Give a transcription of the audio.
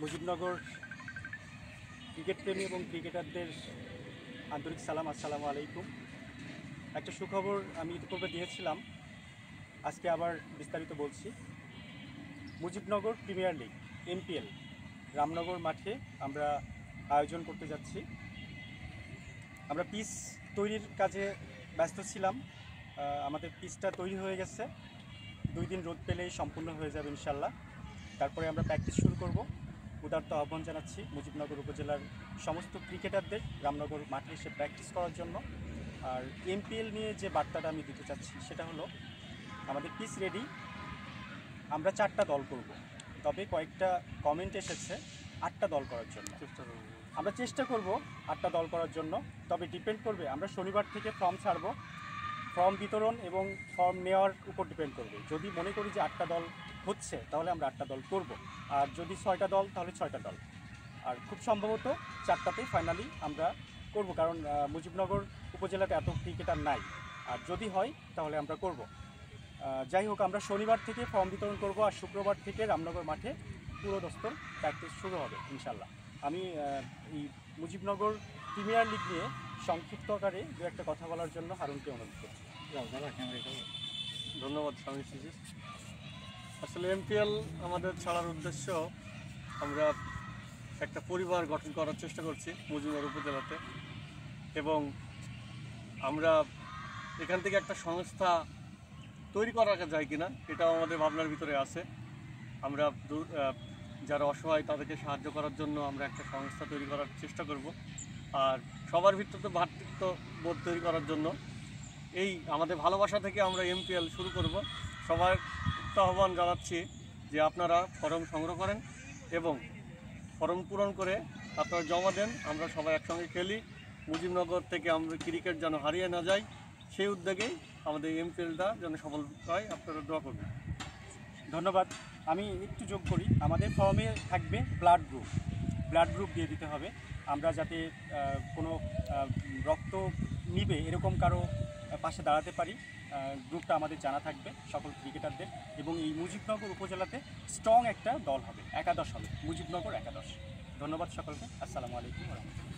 Mujibnagar cricket প্রেমী এবং ক্রিকেটারদের আন্তরিক সালাম, আসসালামু আলাইকুম। একটা সুখবর আমি ইতিপূর্বে দিয়েছিলাম, আজকে আবার বিস্তারিত বলছি। Mujibnagar premier league MPL Ramnagar মাঠে আমরা আয়োজন করতে যাচ্ছি। আমরা পিচ তৈরির কাজে ব্যস্ত ছিলাম। আমাদের পিচটা তৈরি হয়ে গেছে, 2 দিন রোদ পেলেই সম্পূর্ণ হয়ে যাবে ইনশাল্লাহ। তারপরে আমরা প্র্যাকটিস শুরু করব। উদারত আহ্বান জানাচ্ছি মুজিবনগর উপজেলার সমস্ত ক্রিকেটারদের রামনগর মাঠে এসে প্র্যাকটিস করার জন্য। আর এমপিএল নিয়ে যে বার্তাটা আমি দিতে চাচ্ছি সেটা হলো, আমাদের পিচ রেডি, আমরা 4টা দল করব। তবে কয়েকটা কমেন্ট এসেছে 8টা দল করার জন্য। আমরা চেষ্টা করব 8টা দল করার জন্য, তবে ডিপেন্ড করবে, আমরা শনিবার থেকে ফর্ম ছাড়ব, ফর্ম বিতরণ এবং ফর্ম নেওয়ার উপর ডিপেন্ড করবে। যদি মনে করি যে 8টা দল হচ্ছে তাহলে আমরা 8টা দল করব, আর যদি 6টা দল তাহলে 6টা দল, আর খুব সম্ভবত 4টাতেই ফাইনালি আমরা করব, কারণ মুজিবনগর উপজেলাতে এত ক্রিকেটার নাই, আর যদি হয় তাহলে আমরা করব। যাই হোক, আমরা শনিবার থেকে ফর্ম বিতরণ করব, আর শুক্রবার থেকে রামনগর মাঠে পুরো দস্তর প্র্যাকটিস শুরু হবে ইনশাল্লাহ। আমি এই মুজিবনগর প্রিমিয়ার লিগ নিয়ে সংক্ষিপ্ত আকারে দু একটা কথা বলার জন্য হারুনকে অনুরোধ করছি। ধন্যবাদ স্বামী সিজি। আসলে এমপিএল আমাদের ছাড়ার উদ্দেশ্য, আমরা একটা পরিবার গঠন করার চেষ্টা করছি মুজিবনগর উপজেলাতে, এবং আমরা এখান থেকে একটা সংস্থা তৈরি করা যায় কিনা এটাও আমাদের ভাবনার ভিতরে আছে। আমরা যারা অসহায় তাদেরকে সাহায্য করার জন্য আমরা একটা সংস্থা তৈরি করার চেষ্টা করব, আর সবার ভিতরে ভ্রাতৃত্ব বোধ তৈরি করার জন্য এই আমাদের ভালোবাসা থেকে আমরা এমপিএল শুরু করব। সবার আহ্বান জানাচ্ছি যে আপনারা ফর্ম সংগ্রহ করেন এবং ফর্ম পূরণ করে আপনারা জমা দেন, আমরা সবাই একসঙ্গে খেলি। মুজিবনগর থেকে আমরা ক্রিকেট যেন হারিয়ে না যাই, সেই উদ্যোগেই আমাদের এমপিএলটা যেন সফল হয়, আপনারা দোয়া করবেন। ধন্যবাদ। আমি একটু যোগ করি, আমাদের ফর্মে থাকবে ব্লাড গ্রুপ দিয়ে দিতে হবে। আমরা যাতে কোনো রক্ত নিবে এরকম কারো পাশে দাঁড়াতে পারি, গ্রুপটা আমাদের জানা থাকবে সকল ক্রিকেটারদের। এবং এই মুজিবনগর উপজেলাতে স্ট্রং একটা দল হবে, একাদশ হবে, মুজিবনগর একাদশ। ধন্যবাদ সকলকে, আসসালামু আলাইকুম ওয়া রাহমাতুল্লাহ।